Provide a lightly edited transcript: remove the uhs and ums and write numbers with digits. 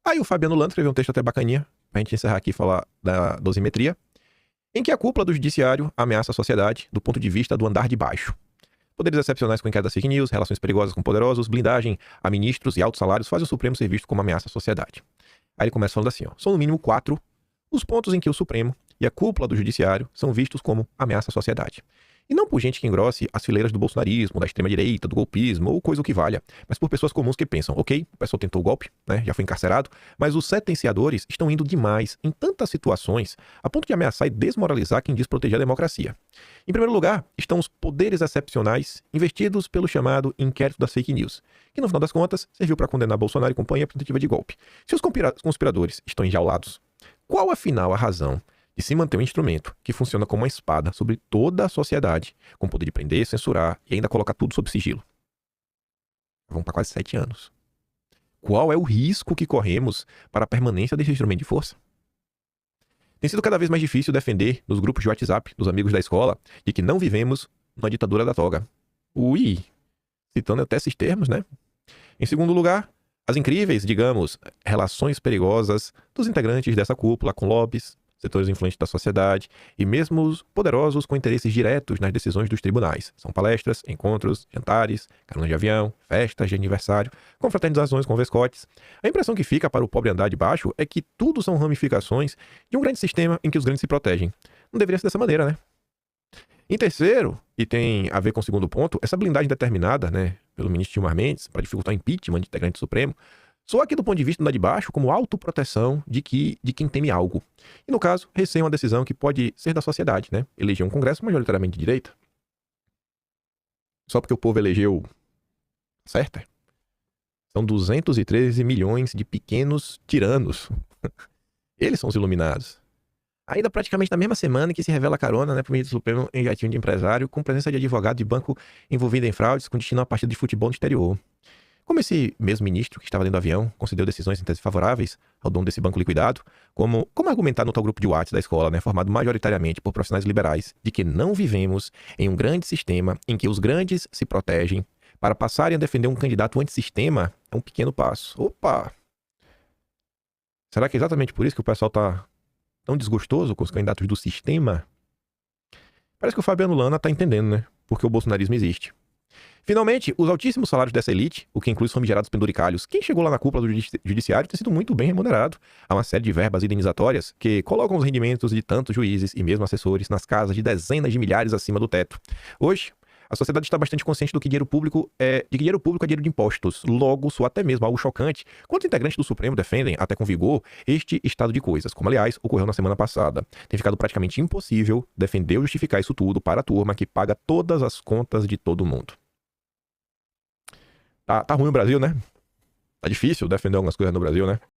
Aí o Fabiano Lano escreveu um texto até bacaninha, pra gente encerrar aqui e falar da dosimetria, em que a cúpula do judiciário ameaça a sociedade do ponto de vista do andar de baixo. Poderes excepcionais com inquérito das fake news, relações perigosas com poderosos, blindagem a ministros e altos salários fazem o Supremo ser visto como ameaça à sociedade. Aí ele começa falando assim, ó, são no mínimo 4 os pontos em que o Supremo e a cúpula do judiciário são vistos como ameaça à sociedade. E não por gente que engrosse as fileiras do bolsonarismo, da extrema-direita, do golpismo ou coisa o que valha, mas por pessoas comuns que pensam, ok, o pessoal tentou o golpe, né, já foi encarcerado, mas os sentenciadores estão indo demais em tantas situações a ponto de ameaçar e desmoralizar quem diz proteger a democracia. Em primeiro lugar, estão os poderes excepcionais investidos pelo chamado inquérito das fake news, que no final das contas serviu para condenar Bolsonaro e companhia por tentativa de golpe. Se os conspiradores estão enjaulados, qual afinal a razão de se manter um instrumento que funciona como uma espada sobre toda a sociedade, com poder de prender, censurar e ainda colocar tudo sob sigilo? Vão para quase 7 anos. Qual é o risco que corremos para a permanência desse instrumento de força? Tem sido cada vez mais difícil defender nos grupos de WhatsApp dos amigos da escola de que não vivemos numa ditadura da toga. Ui, citando até esses termos, né? Em segundo lugar, as incríveis, digamos, relações perigosas dos integrantes dessa cúpula com lobbies, setores influentes da sociedade e mesmo os poderosos com interesses diretos nas decisões dos tribunais. São palestras, encontros, jantares, carona de avião, festas de aniversário, confraternizações com vescotes. A impressão que fica para o pobre andar de baixo é que tudo são ramificações de um grande sistema em que os grandes se protegem. Não deveria ser dessa maneira, né? Em terceiro, e tem a ver com o segundo ponto, essa blindagem determinada, né, pelo ministro Gilmar Mendes para dificultar o impeachment de integrante do Supremo, soa aqui do ponto de vista do de baixo como autoproteção de quem teme algo. E no caso, receia uma decisão que pode ser da sociedade, né? Eleger um congresso majoritariamente de direita. Só porque o povo elegeu certa? São 213 milhões de pequenos tiranos. Eles são os iluminados. Ainda praticamente na mesma semana que se revela a carona, né, para o ministro Supremo em jatinho de empresário, com presença de advogado de banco envolvido em fraudes, com destino a partida de futebol no exterior. Como esse mesmo ministro que estava dentro do avião concedeu decisões em tese favoráveis ao dono desse banco liquidado, como argumentar no tal grupo de WhatsApp da escola, né, formado majoritariamente por profissionais liberais, de que não vivemos em um grande sistema em que os grandes se protegem para passarem a defender um candidato antissistema, é um pequeno passo. Opa! Será que é exatamente por isso que o pessoal está tão desgostoso com os candidatos do sistema? Parece que o Fabiano Lana está entendendo, né? Porque o bolsonarismo existe. Finalmente, os altíssimos salários dessa elite, o que inclui os famigerados penduricalhos, quem chegou lá na cúpula do judiciário tem sido muito bem remunerado. Há uma série de verbas indenizatórias que colocam os rendimentos de tantos juízes e mesmo assessores nas casas de dezenas de milhares acima do teto. Hoje, a sociedade está bastante consciente de que dinheiro público é dinheiro de impostos. Logo, soa até mesmo algo chocante quando os integrantes do Supremo defendem, até com vigor, este estado de coisas, como aliás ocorreu na semana passada. Tem ficado praticamente impossível defender ou justificar isso tudo para a turma que paga todas as contas de todo mundo. Tá ruim o Brasil, né? Tá difícil defender algumas coisas no Brasil, né?